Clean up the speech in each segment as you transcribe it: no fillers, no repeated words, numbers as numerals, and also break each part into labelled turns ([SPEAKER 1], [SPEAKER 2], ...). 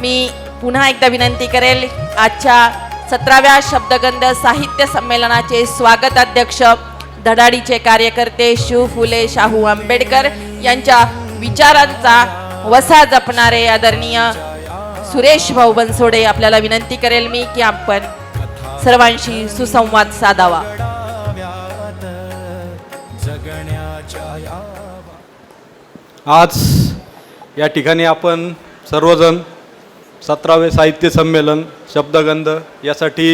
[SPEAKER 1] मी पुन्हा एकदा विनंती करेल, आजच्या 17व्या शब्दगंध साहित्य संमेलनाचे स्वागत अध्यक्ष धडाडीचे कार्यकर्ते शिव फुले शाहू आंबेडकर यांच्या विचारांचा वसा जपणारे आदरणीय सुरेश भाऊ बनसोडे आपल्याला विनंती करेल मी की आपण सर्वांशी सुसंवाद साधावा.
[SPEAKER 2] आज या ठिकाणी आपण सर्वजण 17वे साहित्य संमेलन शब्दगंध यासाठी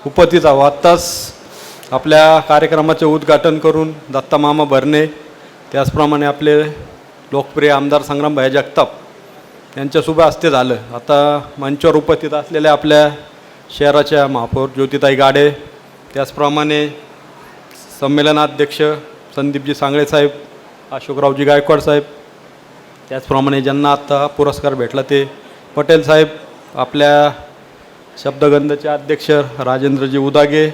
[SPEAKER 2] उपस्थित आहोत. आत्ताच आपल्या कार्यक्रमाचे उद्घाटन करून दत्ता मामा भरणे, त्याचप्रमाणे आपले लोकप्रिय आमदार संग्रामभाई जगताप यांच्या शुभ हस्ते झालं. आता मंचावर उपस्थित असलेल्या आपल्या शहराच्या महापौर ज्योतिताई गाडे, त्याचप्रमाणे संमेलनाध्यक्ष संदीपजी सांगळे साहेब, अशोकरावजी गायकवाड साहेब, त्याचप्रमाणे ज्यांना आत्ता पुरस्कार भेटला ते पटेल साहेब, आपल्या शब्दगंधचे अध्यक्ष राजेंद्रजी उदागे,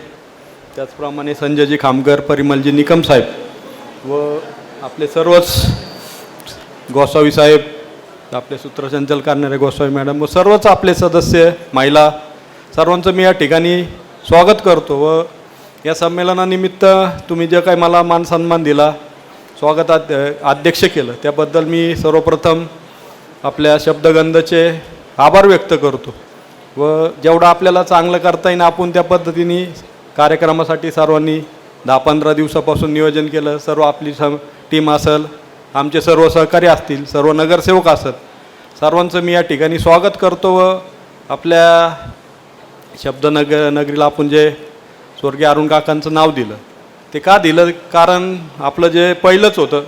[SPEAKER 2] त्याचप्रमाणे संजयजी खामकर, परिमलजी निकम साहेब व आपले सर्वच गोसावी साहेब, आपले सूत्रसंचालन करणारे गोसावी मॅडम व सर्वच आपले सदस्य, महिला, सर्वांचं मी या ठिकाणी स्वागत करतो. व या संमेलनानिमित्त तुम्ही जे काही मला मान सन्मान दिला, स्वागतात अध्यक्ष केलं, त्याबद्दल मी सर्वप्रथम आपल्या शब्दगंधचे आभार व्यक्त करतो. व जेवढं आपल्याला चांगलं करता येईल आपण त्या पद्धतीने कार्यक्रमासाठी सर्वांनी 10-15 दिवसापासून नियोजन केलं. सर्व आपली टीम असेल, आमचे सर्व सहकारी असतील, सर्व नगरसेवक असेल, सर्वांचं मी या ठिकाणी स्वागत करतो. व आपल्या नगरीला आपण जे स्वर्गीय अरुण काकांचं नाव दिलं ते का दिलं, कारण आपलं जे पहिलंच होतं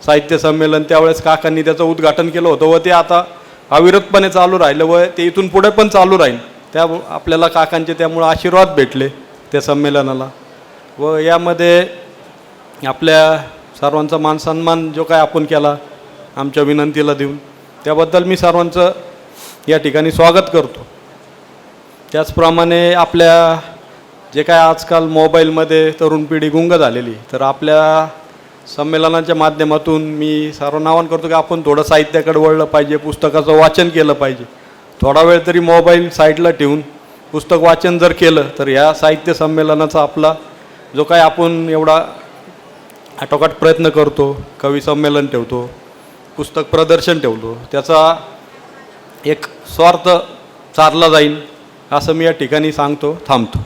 [SPEAKER 2] साहित्य संमेलन त्यावेळेस काकांनी त्याचं उद्घाटन केलं होतं व ते आता अविरतपणे चालू राहिलं व ते इथून पुढे पण चालू राहील. त्या आपल्याला काकांचे त्यामुळं आशीर्वाद भेटले त्या संमेलनाला. व यामध्ये आपल्या सर्वांचा मान सन्मान जो काय आपण केला आमच्या विनंतीला देऊन, त्याबद्दल मी सर्वांचं या ठिकाणी स्वागत करतो. त्याचप्रमाणे आपल्या जे काय आजकाल मोबाईलमध्ये तरुण पिढी गुंग झालेली, तर आपल्या संमेलनाच्या माध्यमातून मी सर्वांना आवाहन करतो की आपण थोडं साहित्याकडे वळलं पाहिजे, पुस्तकाचं वाचन केलं पाहिजे. थोडा वेळ तरी मोबाईल साईडला ठेवून पुस्तक वाचन जर केलं तर ह्या साहित्य संमेलनाचा आपला जो काय आपण एवढा आटोकाट प्रयत्न करतो, कवी संमेलन ठेवतो, पुस्तक प्रदर्शन ठेवतो, त्याचा एक स्वार्थ साधला जाईल असं मी या ठिकाणी सांगतो. थांबतो.